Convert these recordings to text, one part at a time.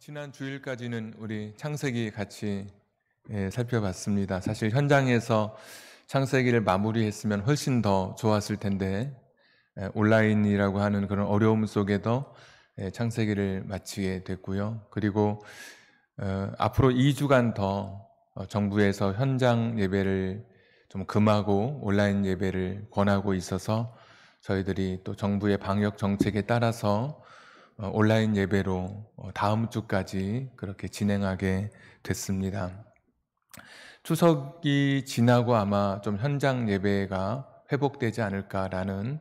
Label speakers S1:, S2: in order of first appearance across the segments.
S1: 지난 주일까지는 우리 창세기 같이 살펴봤습니다. 사실 현장에서 창세기를 마무리했으면 훨씬 더 좋았을 텐데 온라인이라고 하는 그런 어려움 속에도 창세기를 마치게 됐고요. 그리고 앞으로 2주간 더 정부에서 현장 예배를 좀 금하고 온라인 예배를 권하고 있어서 저희들이 또 정부의 방역 정책에 따라서 온라인 예배로 다음 주까지 그렇게 진행하게 됐습니다. 추석이 지나고 아마 좀 현장 예배가 회복되지 않을까라는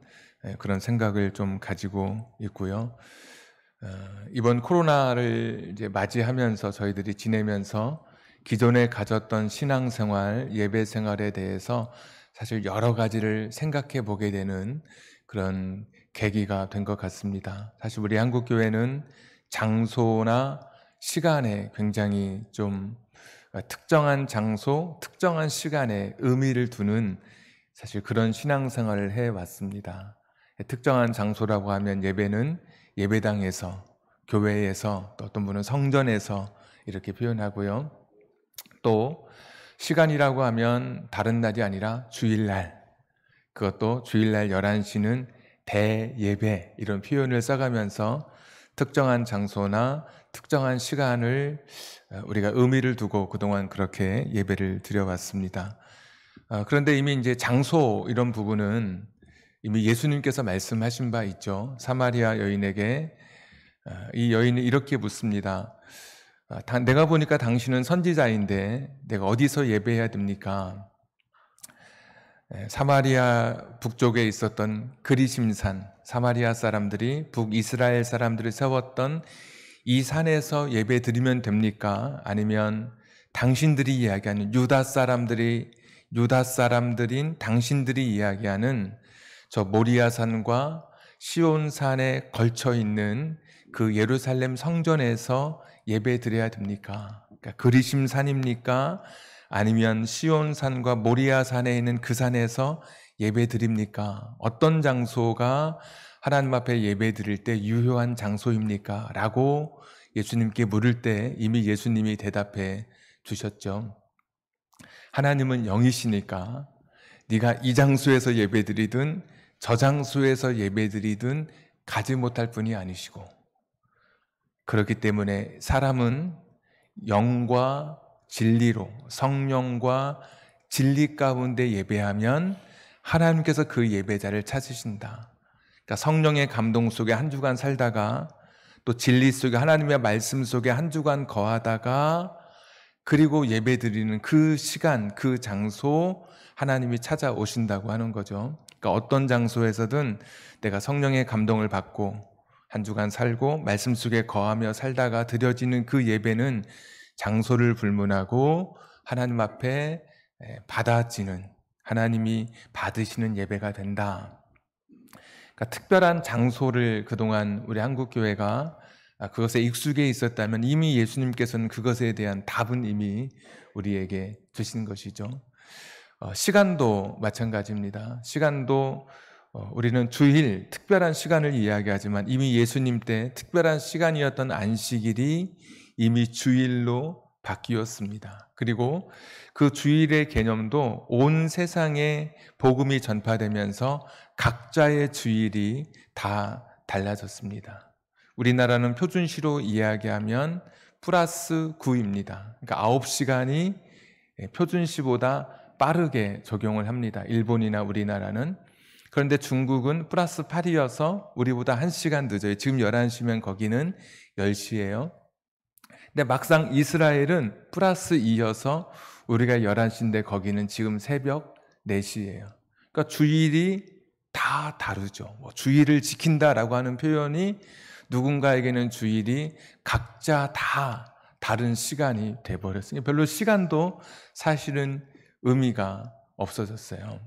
S1: 그런 생각을 좀 가지고 있고요. 이번 코로나를 이제 맞이하면서 저희들이 지내면서 기존에 가졌던 신앙생활, 예배생활에 대해서 사실 여러 가지를 생각해 보게 되는 그런 계기가 된 것 같습니다. 사실 우리 한국교회는 장소나 시간에 굉장히 좀 특정한 장소, 특정한 시간에 의미를 두는 사실 그런 신앙생활을 해왔습니다. 특정한 장소라고 하면 예배는 예배당에서, 교회에서, 또 어떤 분은 성전에서 이렇게 표현하고요. 또 시간이라고 하면 다른 날이 아니라 주일날, 그것도 주일날 11시는 대예배 이런 표현을 써가면서 특정한 장소나 특정한 시간을 우리가 의미를 두고 그동안 그렇게 예배를 드려왔습니다. 그런데 이미 이제 장소 이런 부분은 이미 예수님께서 말씀하신 바 있죠. 사마리아 여인에게 이 여인이 이렇게 묻습니다. 내가 보니까 당신은 선지자인데 내가 어디서 예배해야 됩니까? 사마리아 북쪽에 있었던 그리심산, 사마리아 사람들이 북이스라엘 사람들이 세웠던 이 산에서 예배 드리면 됩니까? 아니면 당신들이 이야기하는 유다 사람들인 당신들이 이야기하는 저 모리아산과 시온산에 걸쳐 있는 그 예루살렘 성전에서 예배 드려야 됩니까? 그러니까 그리심산입니까? 아니면 시온산과 모리아산에 있는 그 산에서 예배 드립니까? 어떤 장소가 하나님 앞에 예배 드릴 때 유효한 장소입니까? 라고 예수님께 물을 때 이미 예수님이 대답해 주셨죠. 하나님은 영이시니까 네가 이 장소에서 예배 드리든 저 장소에서 예배 드리든 가지 못할 분이 아니시고, 그렇기 때문에 사람은 영과 진리로, 성령과 진리 가운데 예배하면 하나님께서 그 예배자를 찾으신다. 그러니까 성령의 감동 속에 한 주간 살다가 또 진리 속에 하나님의 말씀 속에 한 주간 거하다가 그리고 예배 드리는 그 시간, 그 장소 하나님이 찾아오신다고 하는 거죠. 그러니까 어떤 장소에서든 내가 성령의 감동을 받고 한 주간 살고 말씀 속에 거하며 살다가 드려지는 그 예배는 장소를 불문하고 하나님 앞에 받아지는, 하나님이 받으시는 예배가 된다. 그러니까 특별한 장소를 그동안 우리 한국교회가 그것에 익숙해 있었다면 이미 예수님께서는 그것에 대한 답은 이미 우리에게 주신 것이죠. 시간도 마찬가지입니다. 시간도 우리는 주일 특별한 시간을 이야기하지만 이미 예수님 때 특별한 시간이었던 안식일이 이미 주일로 바뀌었습니다. 그리고 그 주일의 개념도 온 세상에 복음이 전파되면서 각자의 주일이 다 달라졌습니다. 우리나라는 표준시로 이야기하면 플러스 9입니다. 그러니까 9시간이 표준시보다 빠르게 적용을 합니다. 일본이나 우리나라는. 그런데 중국은 플러스 8이어서 우리보다 1시간 늦어요. 지금 11시면 거기는 10시예요. 근데 막상 이스라엘은 플러스 2여서 우리가 11시인데 거기는 지금 새벽 4시예요. 그러니까 주일이 다 다르죠. 주일을 지킨다라고 하는 표현이 누군가에게는 주일이 각자 다 다른 시간이 돼버렸으니 별로 시간도 사실은 의미가 없어졌어요.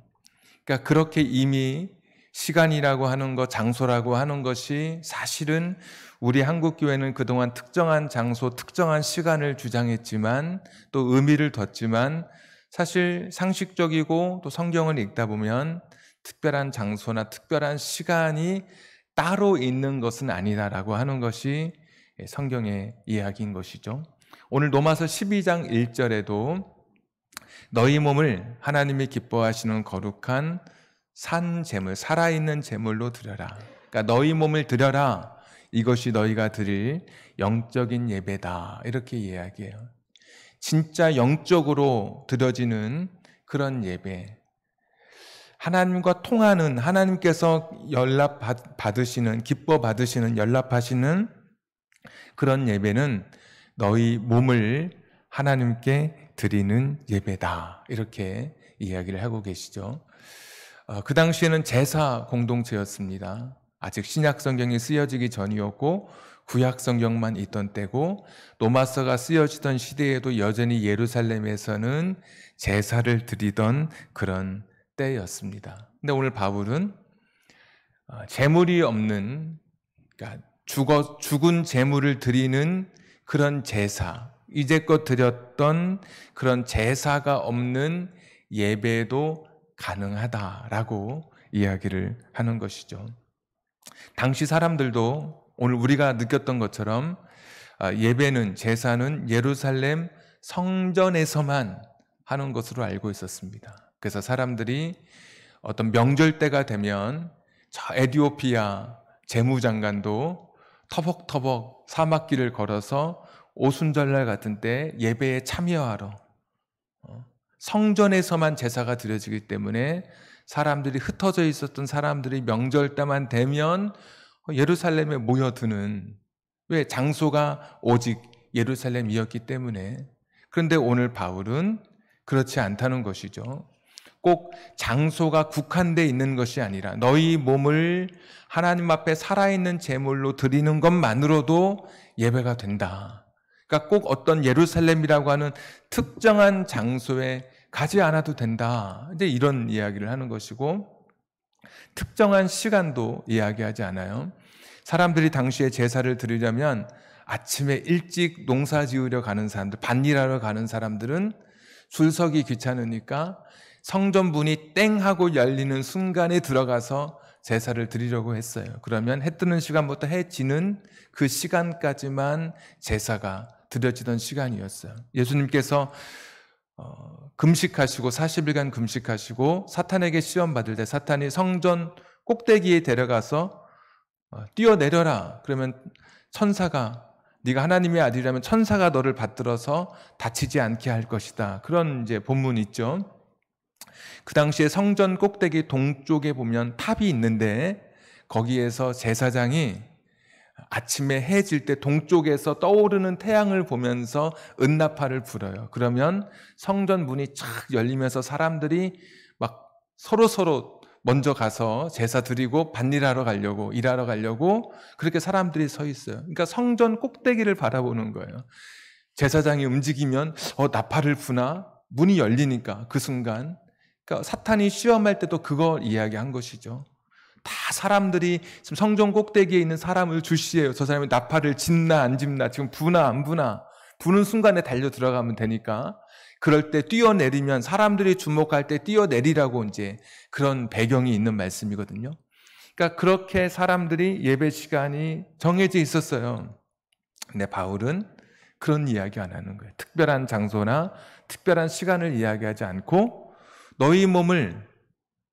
S1: 그러니까 그렇게 이미 시간이라고 하는 것, 장소라고 하는 것이 사실은 우리 한국교회는 그동안 특정한 장소, 특정한 시간을 주장했지만 또 의미를 뒀지만 사실 상식적이고 또 성경을 읽다 보면 특별한 장소나 특별한 시간이 따로 있는 것은 아니다라고 하는 것이 성경의 이야기인 것이죠. 오늘 로마서 12장 1절에도 너희 몸을 하나님이 기뻐하시는 거룩한 산 제물, 살아있는 제물로 드려라. 그러니까 너희 몸을 드려라. 이것이 너희가 드릴 영적인 예배다. 이렇게 이야기해요. 진짜 영적으로 드려지는 그런 예배. 하나님과 통하는, 하나님께서 받으시는, 기뻐 받으시는, 연락하시는 그런 예배는 너희 몸을 하나님께 드리는 예배다. 이렇게 이야기를 하고 계시죠. 그 당시에는 제사 공동체였습니다. 아직 신약 성경이 쓰여지기 전이었고 구약 성경만 있던 때고 로마서가 쓰여지던 시대에도 여전히 예루살렘에서는 제사를 드리던 그런 때였습니다. 근데 오늘 바울은 제물이 없는, 그러니까 죽은 제물을 드리는 그런 제사, 이제껏 드렸던 그런 제사가 없는 예배도 가능하다라고 이야기를 하는 것이죠. 당시 사람들도 오늘 우리가 느꼈던 것처럼 예배는, 제사는 예루살렘 성전에서만 하는 것으로 알고 있었습니다. 그래서 사람들이 어떤 명절 때가 되면 저 에티오피아 재무장관도 터벅터벅 사막길을 걸어서 오순절날 같은 때 예배에 참여하러 성전에서만 제사가 드려지기 때문에 사람들이, 흩어져 있었던 사람들이 명절 때만 되면 예루살렘에 모여드는, 왜? 장소가 오직 예루살렘이었기 때문에. 그런데 오늘 바울은 그렇지 않다는 것이죠. 꼭 장소가 국한되어 있는 것이 아니라 너희 몸을 하나님 앞에 살아있는 제물로 드리는 것만으로도 예배가 된다. 그러니까 꼭 어떤 예루살렘이라고 하는 특정한 장소에 가지 않아도 된다. 이제 이런 이야기를 하는 것이고, 특정한 시간도 이야기하지 않아요. 사람들이 당시에 제사를 드리려면 아침에 일찍 농사 지으려 가는 사람들, 밭일하러 가는 사람들은 줄 서기 귀찮으니까 성전문이 땡 하고 열리는 순간에 들어가서 제사를 드리려고 했어요. 그러면 해 뜨는 시간부터 해 지는 그 시간까지만 제사가 드려지던 시간이었어요. 예수님께서 금식하시고 40일간 금식하시고 사탄에게 시험 받을 때 사탄이 성전 꼭대기에 데려가서 뛰어내려라. 그러면 천사가, 네가 하나님의 아들이라면 천사가 너를 받들어서 다치지 않게 할 것이다. 그런 이제 본문이 있죠. 그 당시에 성전 꼭대기 동쪽에 보면 탑이 있는데 거기에서 제사장이 아침에 해 질 때 동쪽에서 떠오르는 태양을 보면서 은나팔을 불어요. 그러면 성전 문이 쫙 열리면서 사람들이 막 서로 먼저 가서 제사 드리고 밭일하러 가려고, 일하러 가려고 그렇게 사람들이 서 있어요. 그러니까 성전 꼭대기를 바라보는 거예요. 제사장이 움직이면 나팔을 부나? 문이 열리니까 그 순간. 그러니까 사탄이 시험할 때도 그걸 이야기한 것이죠. 다 사람들이 지금 성전 꼭대기에 있는 사람을 주시해요. 저 사람이 나팔을 짚나 안 짚나, 지금 부나 안 부나, 부는 순간에 달려 들어가면 되니까 그럴 때 뛰어내리면, 사람들이 주목할 때 뛰어내리라고 이제 그런 배경이 있는 말씀이거든요. 그러니까 그렇게 사람들이 예배 시간이 정해져 있었어요. 근데 바울은 그런 이야기 안 하는 거예요. 특별한 장소나 특별한 시간을 이야기하지 않고 너희 몸을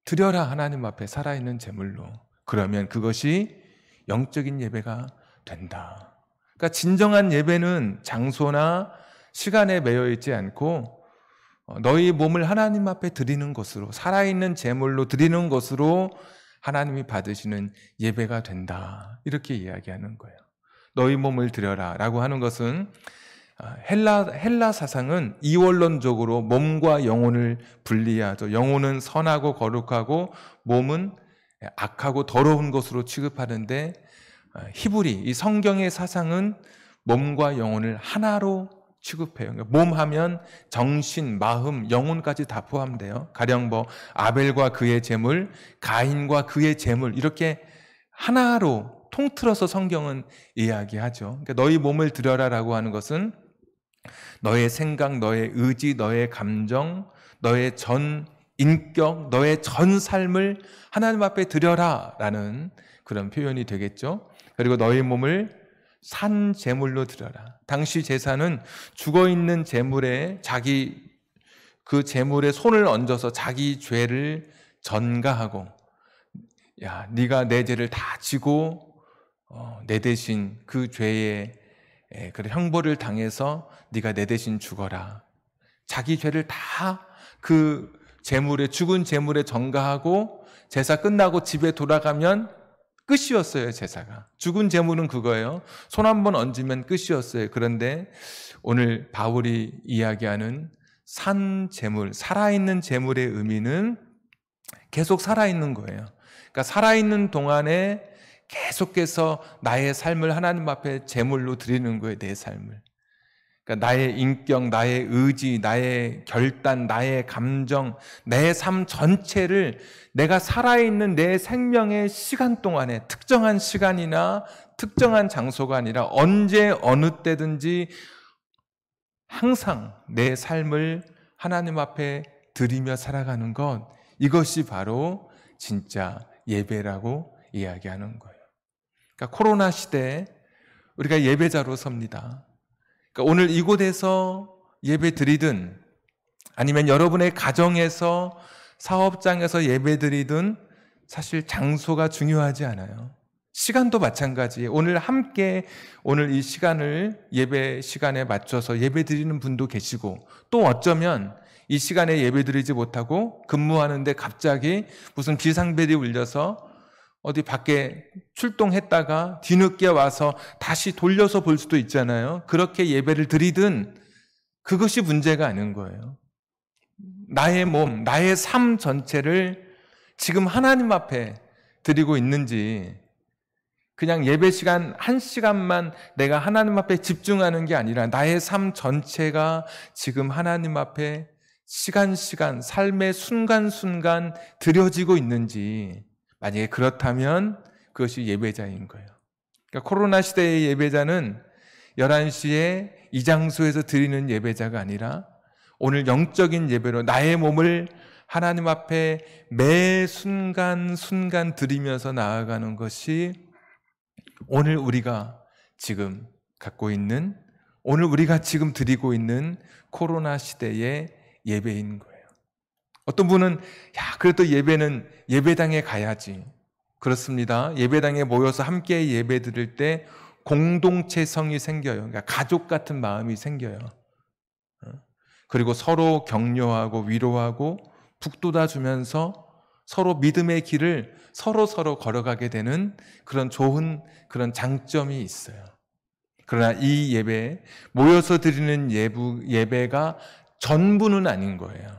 S1: 드려라, 하나님 앞에 살아있는 제물로. 그러면 그것이 영적인 예배가 된다. 그러니까 진정한 예배는 장소나 시간에 매여 있지 않고 너희 몸을 하나님 앞에 드리는 것으로, 살아있는 제물로 드리는 것으로 하나님이 받으시는 예배가 된다. 이렇게 이야기하는 거예요. 너희 몸을 드려라 라고 하는 것은 헬라 사상은 이원론적으로 몸과 영혼을 분리하죠. 영혼은 선하고 거룩하고 몸은 악하고 더러운 것으로 취급하는데, 히브리, 이 성경의 사상은 몸과 영혼을 하나로 취급해요. 그러니까 몸 하면 정신, 마음, 영혼까지 다 포함돼요. 가령 아벨과 그의 제물, 가인과 그의 제물, 이렇게 하나로 통틀어서 성경은 이야기하죠. 그러니까 너희 몸을 드려라라고 하는 것은 너의 생각, 너의 의지, 너의 감정, 너의 전 인격, 너의 전 삶을 하나님 앞에 드려라라는 그런 표현이 되겠죠. 그리고 너의 몸을 산 제물로 드려라. 당시 제사는 죽어있는 제물에 그 제물에 손을 얹어서 자기 죄를 전가하고, 야, 네가 내 죄를 다 지고 내 대신 그 죄에 그런 형벌을 당해서 네가 내 대신 죽어라. 자기 죄를 다 그 제물에, 죽은 제물에 전가하고 제사 끝나고 집에 돌아가면 끝이었어요. 제사가. 죽은 제물은 그거예요. 손 한번 얹으면 끝이었어요. 그런데 오늘 바울이 이야기하는 산 제물, 살아있는 제물의 의미는 계속 살아있는 거예요. 그러니까 살아있는 동안에 계속해서 나의 삶을 하나님 앞에 제물로 드리는 거예요. 내 삶을. 그러니까 나의 인격, 나의 의지, 나의 결단, 나의 감정, 내 삶 전체를 내가 살아있는 내 생명의 시간 동안에, 특정한 시간이나 특정한 장소가 아니라 언제 어느 때든지 항상 내 삶을 하나님 앞에 드리며 살아가는 것, 이것이 바로 진짜 예배라고 이야기하는 거예요. 그러니까 코로나 시대에 우리가 예배자로 섭니다. 그러니까 오늘 이곳에서 예배 드리든 아니면 여러분의 가정에서 사업장에서 예배 드리든 사실 장소가 중요하지 않아요. 시간도 마찬가지예요. 오늘 이 시간을 예배 시간에 맞춰서 예배 드리는 분도 계시고, 또 어쩌면 이 시간에 예배 드리지 못하고 근무하는데 갑자기 무슨 비상벨이 울려서 어디 밖에 출동했다가 뒤늦게 와서 다시 돌려서 볼 수도 있잖아요. 그렇게 예배를 드리든 그것이 문제가 아닌 거예요. 나의 몸, 나의 삶 전체를 지금 하나님 앞에 드리고 있는지, 그냥 예배 시간 1시간만 내가 하나님 앞에 집중하는 게 아니라 나의 삶 전체가 지금 하나님 앞에 시간 삶의 순간순간 드려지고 있는지, 만약에 그렇다면 그것이 예배자인 거예요. 그러니까 코로나 시대의 예배자는 11시에 이 장소에서 드리는 예배자가 아니라 오늘 영적인 예배로 나의 몸을 하나님 앞에 매 순간 드리면서 나아가는 것이 오늘 우리가 지금 갖고 있는, 오늘 우리가 지금 드리고 있는 코로나 시대의 예배인 거예요. 어떤 분은 그래도 예배는 예배당에 가야지. 그렇습니다. 예배당에 모여서 함께 예배 드릴 때 공동체성이 생겨요. 그러니까 가족 같은 마음이 생겨요. 그리고 서로 격려하고 위로하고 북돋아주면서 서로 믿음의 길을 서로 걸어가게 되는 그런 좋은 그런 장점이 있어요. 그러나 이 예배, 모여서 드리는 예배가 전부는 아닌 거예요.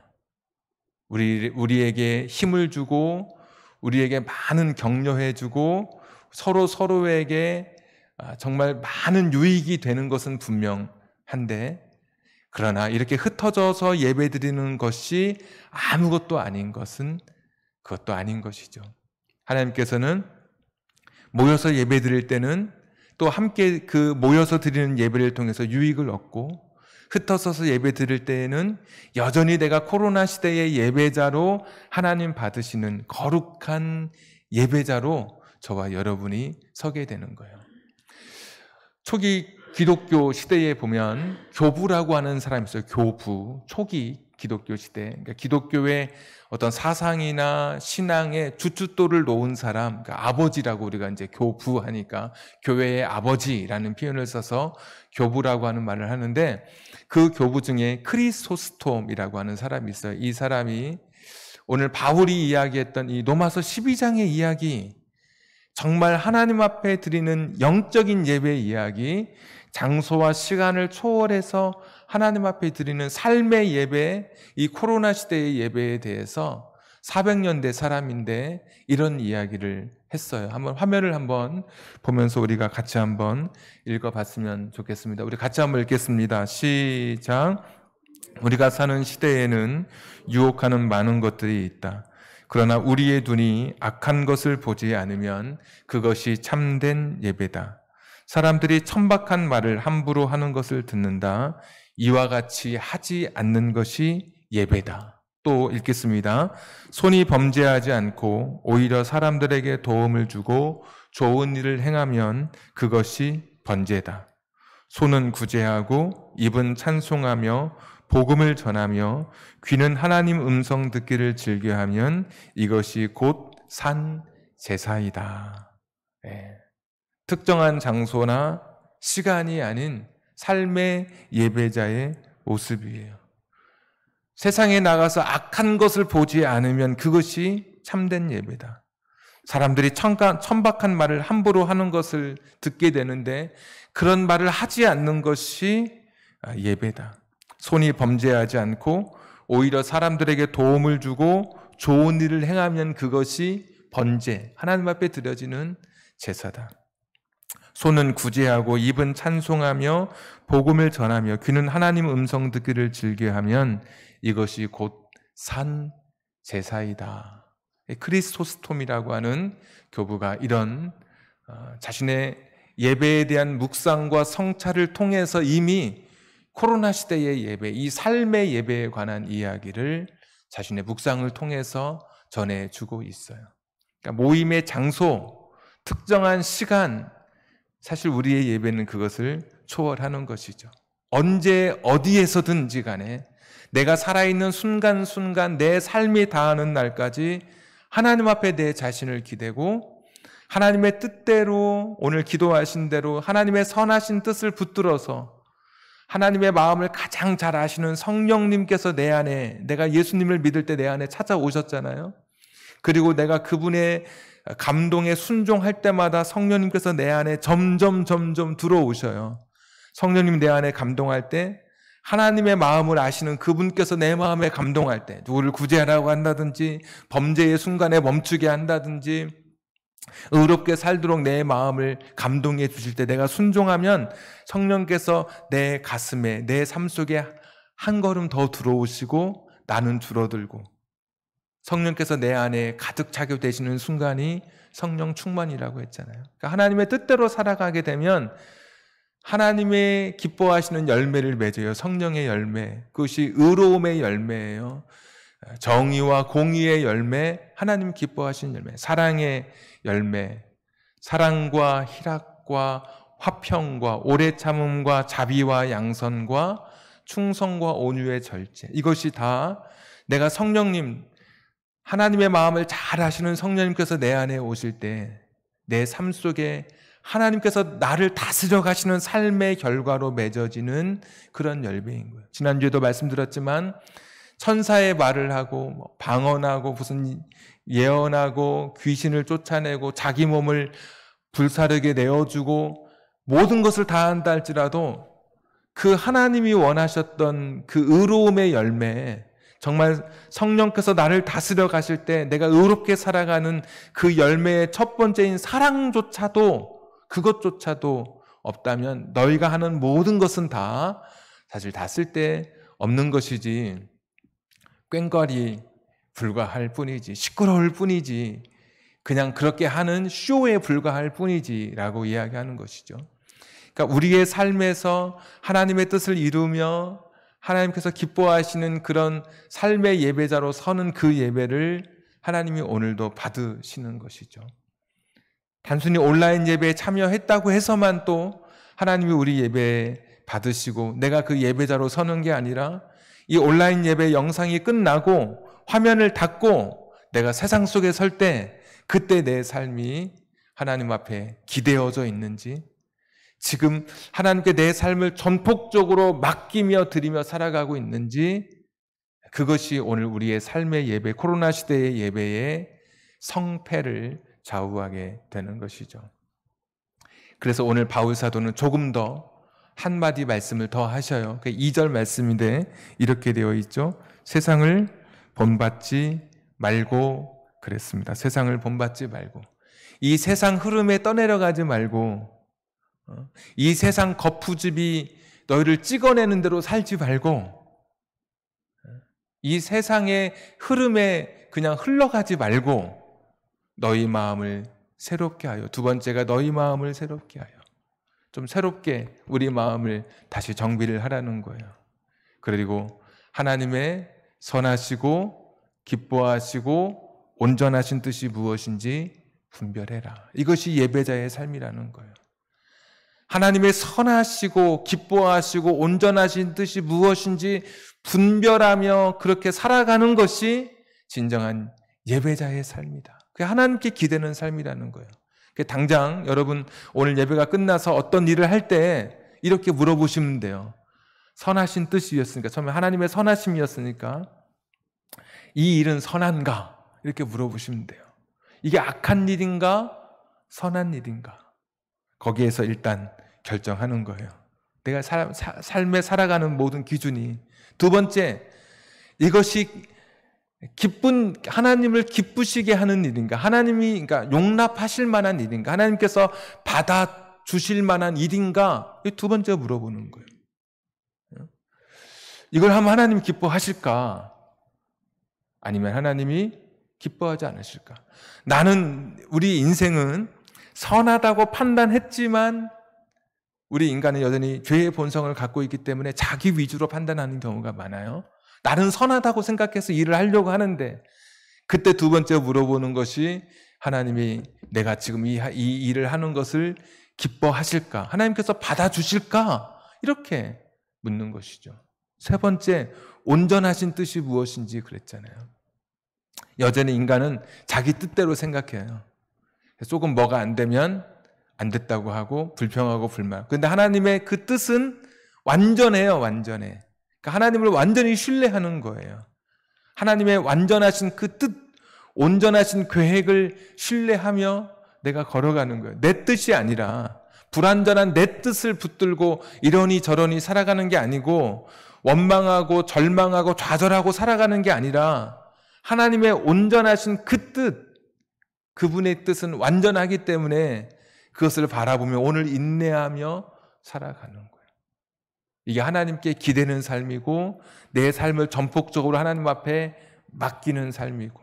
S1: 우리에게 힘을 주고 우리에게 많은 격려해 주고 서로에게 정말 많은 유익이 되는 것은 분명한데, 그러나 이렇게 흩어져서 예배드리는 것이 아무것도 아닌 것은 그것도 아닌 것이죠. 하나님께서는 모여서 예배드릴 때는 또 함께 그 모여서 드리는 예배를 통해서 유익을 얻고, 흩어져서 예배 드릴 때에는 여전히 내가 코로나 시대의 예배자로 하나님 받으시는 거룩한 예배자로 저와 여러분이 서게 되는 거예요. 초기 기독교 시대에 보면 교부라고 하는 사람이 있어요. 교부. 초기 기독교 시대. 그러니까 기독교의 어떤 사상이나 신앙의 주춧돌을 놓은 사람, 그러니까 아버지라고 우리가 이제 교부하니까 교회의 아버지라는 표현을 써서 교부라고 하는 말을 하는데, 그 교부 중에 크리소스톰이라고 하는 사람이 있어요. 이 사람이 오늘 바울이 이야기했던 이 로마서 12장의 이야기, 정말 하나님 앞에 드리는 영적인 예배의 이야기, 장소와 시간을 초월해서 하나님 앞에 드리는 삶의 예배, 이 코로나 시대의 예배에 대해서 400년대 사람인데 이런 이야기를 했어요. 한번 화면을 한번 보면서 우리가 같이 한번 읽어봤으면 좋겠습니다. 우리 같이 한번 읽겠습니다. 시작. 우리가 사는 시대에는 유혹하는 많은 것들이 있다. 그러나 우리의 눈이 악한 것을 보지 않으면 그것이 참된 예배다. 사람들이 천박한 말을 함부로 하는 것을 듣는다. 이와 같이 하지 않는 것이 예배다. 또 읽겠습니다. 손이 범죄하지 않고 오히려 사람들에게 도움을 주고 좋은 일을 행하면 그것이 번제다. 손은 구제하고 입은 찬송하며 복음을 전하며 귀는 하나님 음성 듣기를 즐겨하면 이것이 곧 산 제사이다. 네. 특정한 장소나 시간이 아닌 삶의 예배자의 모습이에요. 세상에 나가서 악한 것을 보지 않으면 그것이 참된 예배다. 사람들이 천박한 말을 함부로 하는 것을 듣게 되는데 그런 말을 하지 않는 것이 예배다. 손이 범죄하지 않고 오히려 사람들에게 도움을 주고 좋은 일을 행하면 그것이 번제, 하나님 앞에 드려지는 제사다. 손은 구제하고 입은 찬송하며 복음을 전하며 귀는 하나님 음성 듣기를 즐겨하면 이것이 곧 산 제사이다. 크리스토스톰이라고 하는 교부가 이런 자신의 예배에 대한 묵상과 성찰을 통해서 이미 코로나 시대의 예배, 이 삶의 예배에 관한 이야기를 자신의 묵상을 통해서 전해주고 있어요. 그러니까 모임의 장소, 특정한 시간, 사실 우리의 예배는 그것을 초월하는 것이죠. 언제 어디에서든지 간에 내가 살아있는 순간순간 내 삶이 다하는 날까지 하나님 앞에 내 자신을 기대고 하나님의 뜻대로 오늘 기도하신 대로 하나님의 선하신 뜻을 붙들어서 하나님의 마음을 가장 잘 아시는 성령님께서 내 안에, 내가 예수님을 믿을 때 내 안에 찾아오셨잖아요. 그리고 내가 그분의 감동에 순종할 때마다 성령님께서 내 안에 점점 들어오셔요. 성령님 내 안에 감동할 때 하나님의 마음을 아시는 그분께서 내 마음에 감동할 때 누구를 구제하라고 한다든지 범죄의 순간에 멈추게 한다든지 의롭게 살도록 내 마음을 감동해 주실 때 내가 순종하면 성령께서 내 가슴에 내 삶 속에 한 걸음 더 들어오시고 나는 줄어들고 성령께서 내 안에 가득 차게 되시는 순간이 성령 충만이라고 했잖아요. 그러니까 하나님의 뜻대로 살아가게 되면 하나님의 기뻐하시는 열매를 맺어요. 성령의 열매. 그것이 의로움의 열매예요. 정의와 공의의 열매, 하나님 기뻐하시는 열매, 사랑의 열매, 사랑과 희락과 화평과 오래 참음과 자비와 양선과 충성과 온유의 절제. 이것이 다 내가 성령님, 하나님의 마음을 잘 아시는 성령님께서 내 안에 오실 때 내 삶 속에 하나님께서 나를 다스려 가시는 삶의 결과로 맺어지는 그런 열매인 거예요. 지난주에도 말씀드렸지만 천사의 말을 하고 방언하고 무슨 예언하고 귀신을 쫓아내고 자기 몸을 불사르게 내어주고 모든 것을 다 한다 할지라도 그 하나님이 원하셨던 그 의로움의 열매, 정말 성령께서 나를 다스려 가실 때 내가 의롭게 살아가는 그 열매의 첫 번째인 사랑조차도, 그것조차도 없다면 너희가 하는 모든 것은 다 사실 다 쓸데없는 것이지, 꽹과리 불과할 뿐이지, 시끄러울 뿐이지, 그냥 그렇게 하는 쇼에 불과할 뿐이지 라고 이야기하는 것이죠. 그러니까 우리의 삶에서 하나님의 뜻을 이루며 하나님께서 기뻐하시는 그런 삶의 예배자로 서는 그 예배를 하나님이 오늘도 받으시는 것이죠. 단순히 온라인 예배에 참여했다고 해서만 또 하나님이 우리 예배 받으시고 내가 그 예배자로 서는 게 아니라 이 온라인 예배 영상이 끝나고 화면을 닫고 내가 세상 속에 설 때 그때 내 삶이 하나님 앞에 기대어져 있는지, 지금 하나님께 내 삶을 전폭적으로 맡기며 드리며 살아가고 있는지, 그것이 오늘 우리의 삶의 예배, 코로나 시대의 예배의 성패를 좌우하게 되는 것이죠. 그래서 오늘 바울 사도는 조금 더 한마디 말씀을 더 하셔요. 2절 말씀인데 이렇게 되어 있죠. 세상을 본받지 말고 그랬습니다. 세상을 본받지 말고, 이 세상 흐름에 떠내려가지 말고, 이 세상 거푸집이 너희를 찍어내는 대로 살지 말고, 이 세상의 흐름에 그냥 흘러가지 말고 너희 마음을 새롭게 하여, 두 번째가 너희 마음을 새롭게 하여, 좀 새롭게 우리 마음을 다시 정비를 하라는 거예요. 그리고 하나님의 선하시고 기뻐하시고 온전하신 뜻이 무엇인지 분별해라. 이것이 예배자의 삶이라는 거예요. 하나님의 선하시고 기뻐하시고 온전하신 뜻이 무엇인지 분별하며 그렇게 살아가는 것이 진정한 예배자의 삶이다. 그게 하나님께 기대는 삶이라는 거예요. 당장 여러분 오늘 예배가 끝나서 어떤 일을 할 때 이렇게 물어보시면 돼요. 선하신 뜻이었으니까, 처음에 하나님의 선하심이었으니까 이 일은 선한가? 이렇게 물어보시면 돼요. 이게 악한 일인가? 선한 일인가? 거기에서 일단 결정하는 거예요. 내가 삶에 살아가는 모든 기준이. 두 번째, 이것이 하나님을 기쁘시게 하는 일인가? 하나님이 그러니까 용납하실 만한 일인가? 하나님께서 받아주실 만한 일인가? 이 두 번째 물어보는 거예요. 이걸 하면 하나님 기뻐하실까? 아니면 하나님이 기뻐하지 않으실까? 우리 인생은 선하다고 판단했지만 우리 인간은 여전히 죄의 본성을 갖고 있기 때문에 자기 위주로 판단하는 경우가 많아요. 나는 선하다고 생각해서 일을 하려고 하는데 그때 두 번째 물어보는 것이 하나님이 내가 지금 이 일을 하는 것을 기뻐하실까? 하나님께서 받아주실까? 이렇게 묻는 것이죠. 세 번째, 온전하신 뜻이 무엇인지 그랬잖아요. 여전히 인간은 자기 뜻대로 생각해요. 조금 뭐가 안 되면 안 됐다고 하고 불평하고 불만. 그런데 하나님의 그 뜻은 완전해요, 완전해. 그러니까 하나님을 완전히 신뢰하는 거예요. 하나님의 완전하신 그 뜻, 온전하신 계획을 신뢰하며 내가 걸어가는 거예요. 내 뜻이 아니라 불완전한 내 뜻을 붙들고 이러니 저러니 살아가는 게 아니고 원망하고 절망하고 좌절하고 살아가는 게 아니라 하나님의 온전하신 그 뜻, 그분의 뜻은 완전하기 때문에 그것을 바라보며 오늘 인내하며 살아가는 거예요. 이게 하나님께 기대는 삶이고 내 삶을 전폭적으로 하나님 앞에 맡기는 삶이고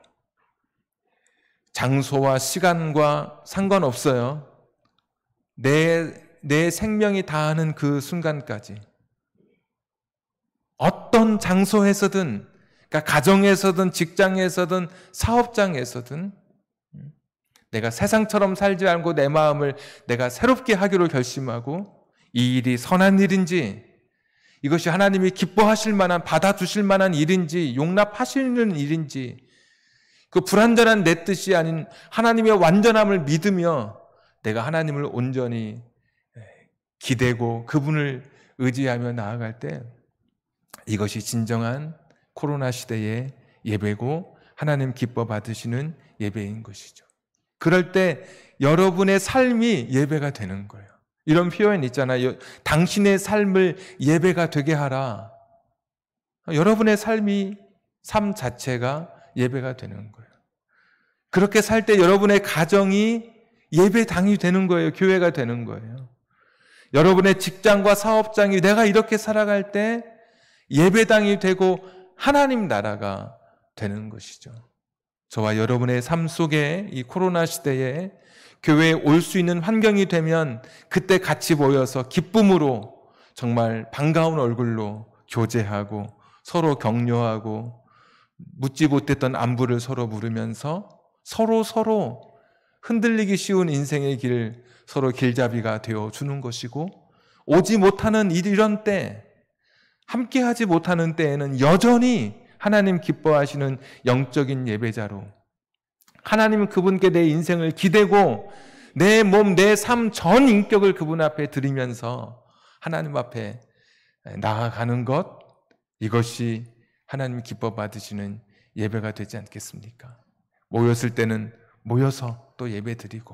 S1: 장소와 시간과 상관없어요. 내 생명이 다하는 그 순간까지 어떤 장소에서든, 그러니까 가정에서든 직장에서든 사업장에서든 내가 세상처럼 살지 않고 내 마음을 내가 새롭게 하기로 결심하고 이 일이 선한 일인지, 이것이 하나님이 기뻐하실 만한, 받아주실 만한 일인지, 용납하시는 일인지, 그 불완전한 내 뜻이 아닌 하나님의 완전함을 믿으며 내가 하나님을 온전히 기대고 그분을 의지하며 나아갈 때 이것이 진정한 코로나 시대의 예배고 하나님 기뻐 받으시는 예배인 것이죠. 그럴 때 여러분의 삶이 예배가 되는 거예요. 이런 표현 있잖아요. 당신의 삶을 예배가 되게 하라. 여러분의 삶 자체가 예배가 되는 거예요. 그렇게 살 때 여러분의 가정이 예배당이 되는 거예요. 교회가 되는 거예요. 여러분의 직장과 사업장이 내가 이렇게 살아갈 때 예배당이 되고 하나님 나라가 되는 것이죠. 저와 여러분의 삶 속에 이 코로나 시대에 교회에 올 수 있는 환경이 되면 그때 같이 모여서 기쁨으로 정말 반가운 얼굴로 교제하고 서로 격려하고 묻지 못했던 안부를 서로 물으면서 서로 흔들리기 쉬운 인생의 길을 서로 길잡이가 되어주는 것이고, 오지 못하는 이런 때, 함께하지 못하는 때에는 여전히 하나님 기뻐하시는 영적인 예배자로 하나님은 그분께 내 인생을 기대고 내 몸, 내 삶 전 인격을 그분 앞에 드리면서 하나님 앞에 나아가는 것, 이것이 하나님 기뻐 받으시는 예배가 되지 않겠습니까? 모였을 때는 모여서 또 예배 드리고,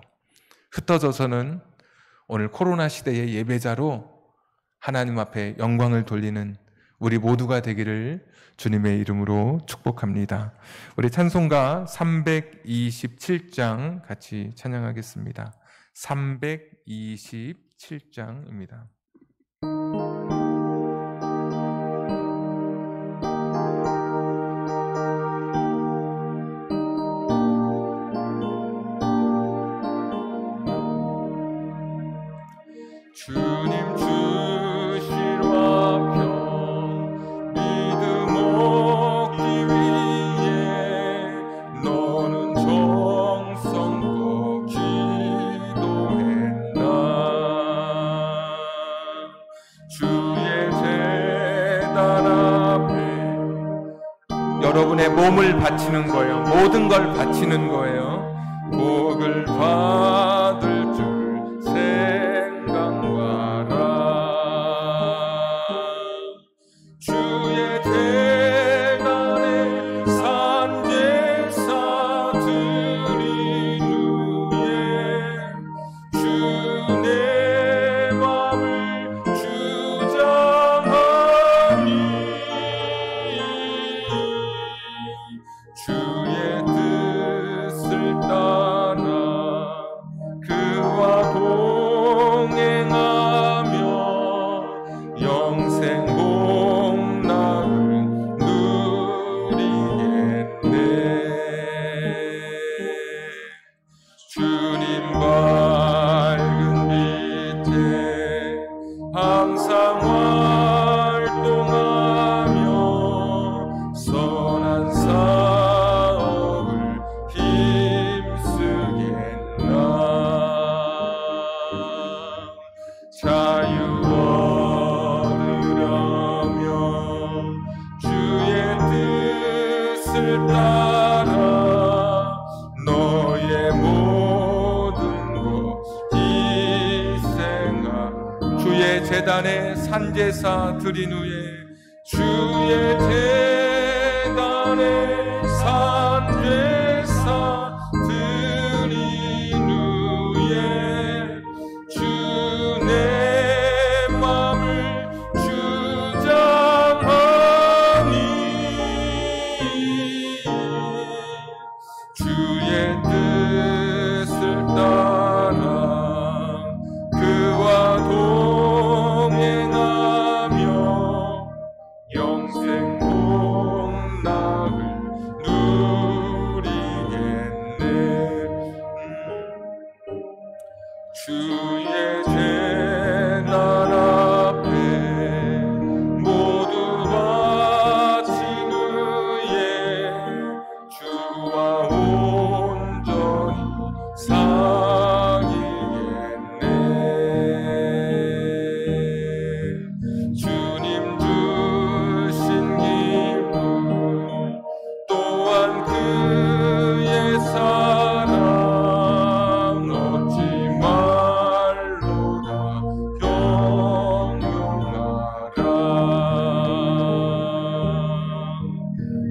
S1: 흩어져서는 오늘 코로나 시대의 예배자로 하나님 앞에 영광을 돌리는 우리 모두가 되기를 주님의 이름으로 축복합니다. 우리 찬송가 327장 같이 찬양하겠습니다. 327장입니다. 주님 주실 화평 믿음 얻기 위해 너는 정성껏 기도했나. 주의 제단 앞에 여러분의 몸을 바치는 거예요. 모든 걸 바치는 거예요. 복을 받을 줄 생각하라. 주의 제단에 산제사 드린 후에 주 내 맘을 주장하니 주의 뜻을 따라 그와 동행하며 영생 복락을 누리겠네. 주님 밝은 빛에 항상 활동하며 선한 사업을 힘쓰겠나. 자유 얻으려면 주의 뜻을 따라 너의 모든 것 희생하. 주의 제단에 산제사 드린 후에 주의 제단에 산제사 드린 후에 주 내 맘을 주장하니 주의 뜻을 따라 그와 동행하며 영생 복락을 누리겠네. 주의 제단 앞에 모두 바친 후에 주와 온전히 사귀겠네. 주님 주신 기쁨 또한 그의 사랑 얻지 말로 다 경영하라.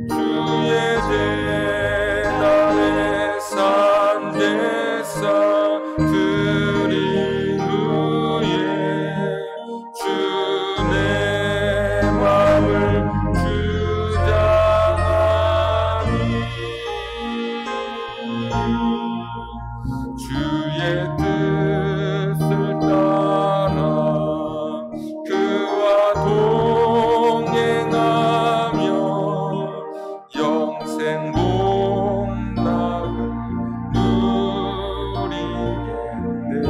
S1: 주의 제단에 산제사 드린 후에 주 내 맘을 주장하니 주의 뜻을 따라 그와 동행하며 영생 복락을 누리겠네.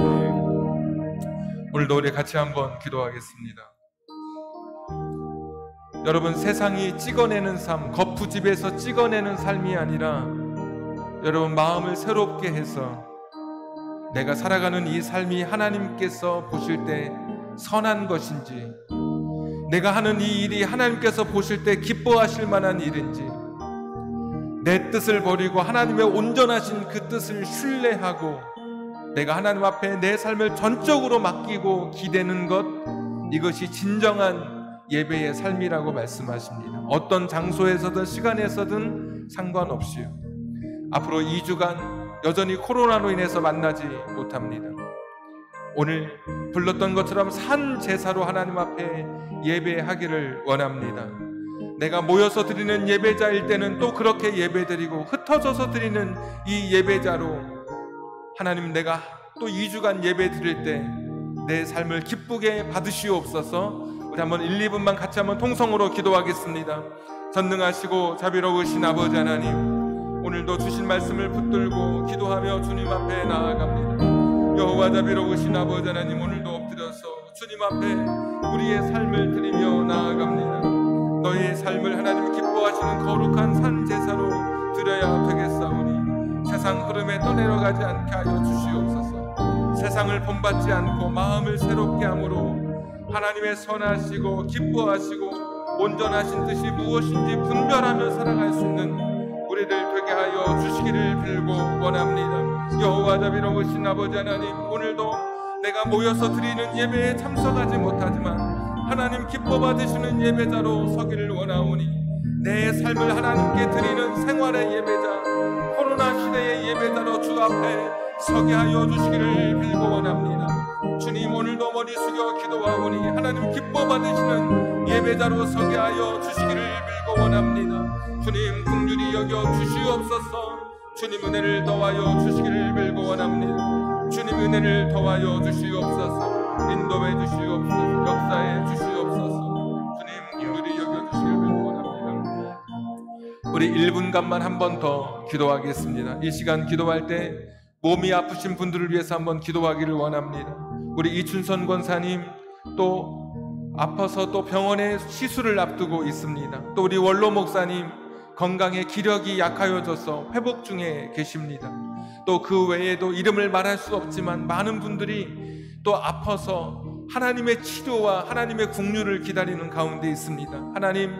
S1: 오늘도 우리 같이 한번 기도하겠습니다. 여러분, 세상이 찍어내는 삶, 거푸집에서 찍어내는 삶이 아니라 여러분 마음을 새롭게 해서 내가 살아가는 이 삶이 하나님께서 보실 때 선한 것인지, 내가 하는 이 일이 하나님께서 보실 때 기뻐하실 만한 일인지, 내 뜻을 버리고 하나님의 온전하신 그 뜻을 신뢰하고 내가 하나님 앞에 내 삶을 전적으로 맡기고 기대는 것, 이것이 진정한 예배의 삶이라고 말씀하십니다. 어떤 장소에서든 시간에서든 상관없이요. 앞으로 2주간 여전히 코로나로 인해서 만나지 못합니다. 오늘 불렀던 것처럼 산 제사로 하나님 앞에 예배하기를 원합니다. 내가 모여서 드리는 예배자일 때는 또 그렇게 예배드리고, 흩어져서 드리는 이 예배자로 하나님, 내가 또 2주간 예배 드릴 때 내 삶을 기쁘게 받으시옵소서. 우리 한번 1, 2분만 같이 한번 통성으로 기도하겠습니다. 전능하시고 자비로우신 아버지 하나님, 오늘도 주신 말씀을 붙들고 기도하며 주님 앞에 나아갑니다. 여호와 자비로우신 아버지 하나님, 오늘도 엎드려서 주님 앞에 우리의 삶을 드리며 나아갑니다. 너희의 삶을 하나님 기뻐하시는 거룩한 산 제사로 드려야 되겠사오니 세상 흐름에 떠내려가지 않게 하여 주시옵소서. 세상을 본받지 않고 마음을 새롭게 함으로 하나님의 선하시고 기뻐하시고 온전하신 뜻이 무엇인지 분별하며 살아갈 수 있는 우리들 되게 하여 주시기를 빌고 원합니다. 여호와 자비로우신 아버지 하나님, 오늘도 내가 모여서 드리는 예배에 참석하지 못하지만 하나님 기뻐 받으시는 예배자로 서기를 원하오니 내 삶을 하나님께 드리는 생활의 예배자, 코로나 시대의 예배자로 주 앞에 서게 하여 주시기를 빌고 원합니다. 주님, 오늘도 머리 숙여 기도하오니 하나님 기뻐 받으시는 예배자로 서게 하여 주시기를 빌고 원합니다. 주님, 긍휼히 여겨 주시옵소서. 주님, 은혜를 더하여 주시기를 빌고 원합니다. 주님, 은혜를 더하여 주시옵소서. 인도해 주시옵소서. 역사해 주시옵소서. 주님, 긍휼히 여겨 주시기를 빌고 원합니다. 우리 1분간만 한 번 더 기도하겠습니다. 이 시간 기도할 때 몸이 아프신 분들을 위해서 한번 기도하기를 원합니다. 우리 이춘선 권사님 또 아파서 또 병원에 시술을 앞두고 있습니다. 또 우리 원로 목사님 건강에 기력이 약하여져서 회복 중에 계십니다. 또 그 외에도 이름을 말할 수 없지만 많은 분들이 또 아파서 하나님의 치료와 하나님의 긍휼을 기다리는 가운데 있습니다. 하나님,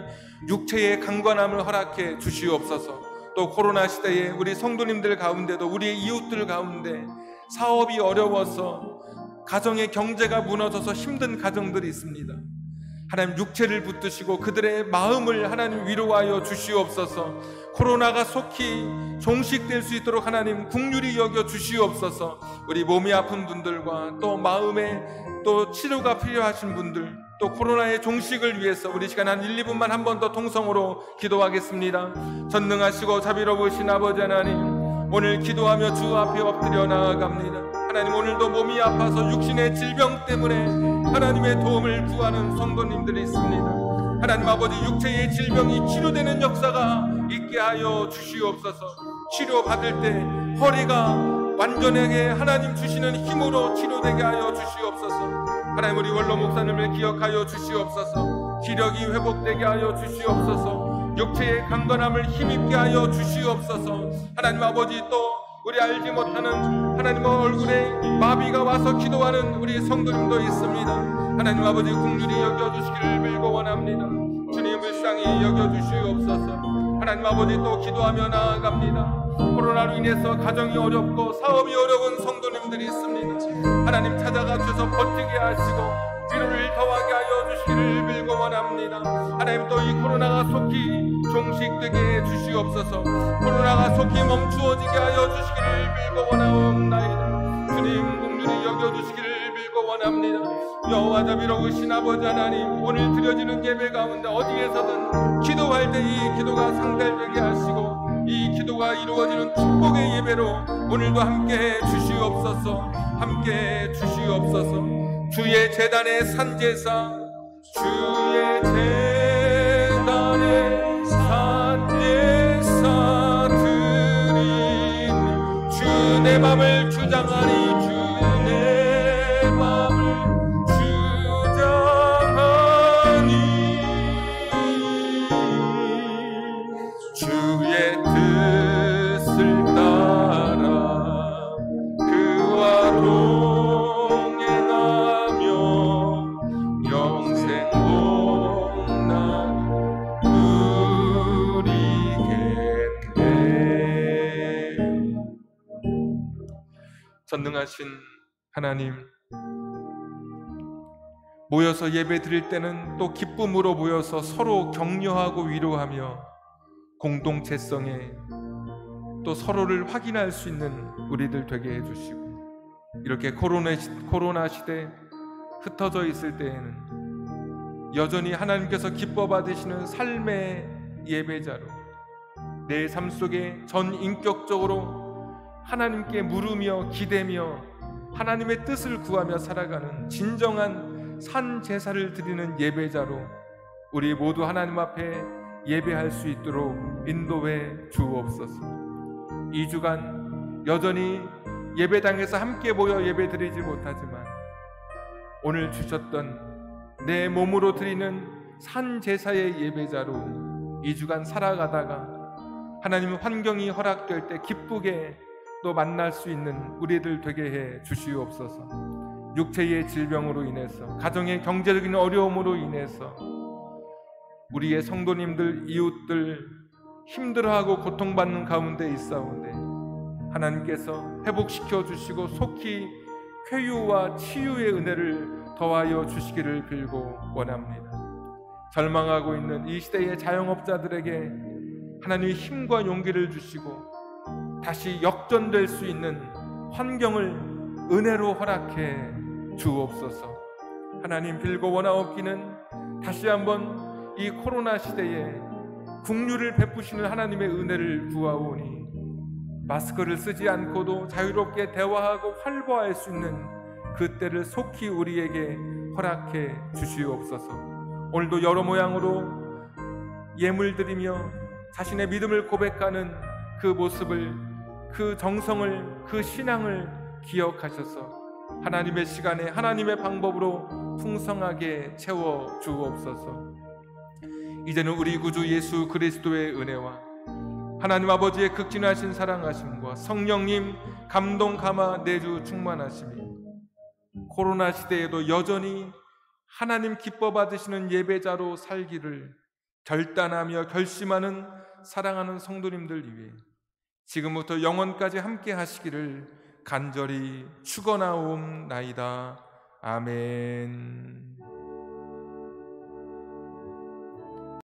S1: 육체의 강건함을 허락해 주시옵소서. 또 코로나 시대에 우리 성도님들 가운데도 우리의 이웃들 가운데 사업이 어려워서 가정의 경제가 무너져서 힘든 가정들이 있습니다. 하나님, 육체를 붙드시고 그들의 마음을 하나님 위로하여 주시옵소서. 코로나가 속히 종식될 수 있도록 하나님 긍휼히 여겨 주시옵소서. 우리 몸이 아픈 분들과 또 마음에 또 치료가 필요하신 분들, 또 코로나의 종식을 위해서 우리 시간 한 1, 2분만 한 번 더 통성으로 기도하겠습니다. 전능하시고 자비로우신 아버지 하나님, 오늘 기도하며 주 앞에 엎드려 나아갑니다. 하나님, 오늘도 몸이 아파서 육신의 질병 때문에 하나님의 도움을 구하는 성도님들이 있습니다. 하나님 아버지, 육체의 질병이 치료되는 역사가 있게 하여 주시옵소서. 치료받을 때 허리가 완전하게 하나님 주시는 힘으로 치료되게 하여 주시옵소서. 하나님, 우리 원로 목사님을 기억하여 주시옵소서. 기력이 회복되게 하여 주시옵소서. 육체의 강건함을 힘입게 하여 주시옵소서. 하나님 아버지, 또 우리 알지 못하는 하나님의 얼굴에 마비가 와서 기도하는 우리 성도님도 있습니다. 하나님 아버지, 긍휼히 여겨주시기를 빌고 원합니다. 주님, 불쌍히 여겨주시옵소서. 하나님 아버지, 또 기도하며 나아갑니다. 코로나로 인해서 가정이 어렵고 사업이 어려운 성도님들이 있습니다. 하나님, 찾아가 주셔서 버티게 하시고 위로를 더하게 하여 주시기를 빌고 원합니다. 하나님, 또 이 코로나가 속히 종식되게 해 주시옵소서. 코로나가 속히 멈추어지게 하여 주시기를 빌고 원하옵나이다. 주님, 긍휼히 여겨주시기를 빌고 원합니다. 여호와 자비로우신 아버지 하나님, 오늘 드려지는 예배 가운데 어디에서든 기도할 때 이 기도가 상달되게 하시고 이 기도가 이루어지는 축복의 예배로 오늘도 함께해 주시옵소서. 함께해 주시옵소서. 주의 제단의 산제사, 주의 제단의 산제사 드리니 주 내 맘을 주장하니 주 내 맘을 주장하니 주의 뜻을 따라 그와 동행하며 영생 복난 누리겠네. 전능하신 하나님, 모여서 예배 드릴 때는 또 기쁨으로 모여서 서로 격려하고 위로하며 공동체성에 또 서로를 확인할 수 있는 우리들 되게 해주시고, 이렇게 코로나 시대 흩어져 있을 때에는 여전히 하나님께서 기뻐 받으시는 삶의 예배자로 내 삶 속에 전 인격적으로 하나님께 물으며 기대며 하나님의 뜻을 구하며 살아가는 진정한 산 제사를 드리는 예배자로 우리 모두 하나님 앞에 예배할 수 있도록 인도해 주옵소서. 2주간 여전히 예배당에서 함께 모여 예배 드리지 못하지만 오늘 주셨던 내 몸으로 드리는 산 제사의 예배자로 2주간 살아가다가 하나님 환경이 허락될 때 기쁘게 또 만날 수 있는 우리들 되게 해 주시옵소서. 육체의 질병으로 인해서, 가정의 경제적인 어려움으로 인해서 우리의 성도님들, 이웃들 힘들어하고 고통받는 가운데 있사오되 하나님께서 회복시켜 주시고 속히 쾌유와 치유의 은혜를 더하여 주시기를 빌고 원합니다. 절망하고 있는 이 시대의 자영업자들에게 하나님의 힘과 용기를 주시고 다시 역전될 수 있는 환경을 은혜로 허락해 주옵소서. 하나님 빌고 원하옵기는 다시 한번 이 코로나 시대에 긍휼을 베푸시는 하나님의 은혜를 구하오니 마스크를 쓰지 않고도 자유롭게 대화하고 활보할 수 있는 그 때를 속히 우리에게 허락해 주시옵소서. 오늘도 여러 모양으로 예물 드리며 자신의 믿음을 고백하는 그 모습을, 그 정성을, 그 신앙을 기억하셔서 하나님의 시간에 하나님의 방법으로 풍성하게 채워 주옵소서. 이제는 우리 구주 예수 그리스도의 은혜와 하나님 아버지의 극진하신 사랑하심과 성령님 감동 감화 내주 충만하심이 코로나 시대에도 여전히 하나님 기뻐 받으시는 예배자로 살기를 결단하며 결심하는 사랑하는 성도님들 위해 지금부터 영원까지 함께 하시기를 간절히 축원하옵나이다. 아멘.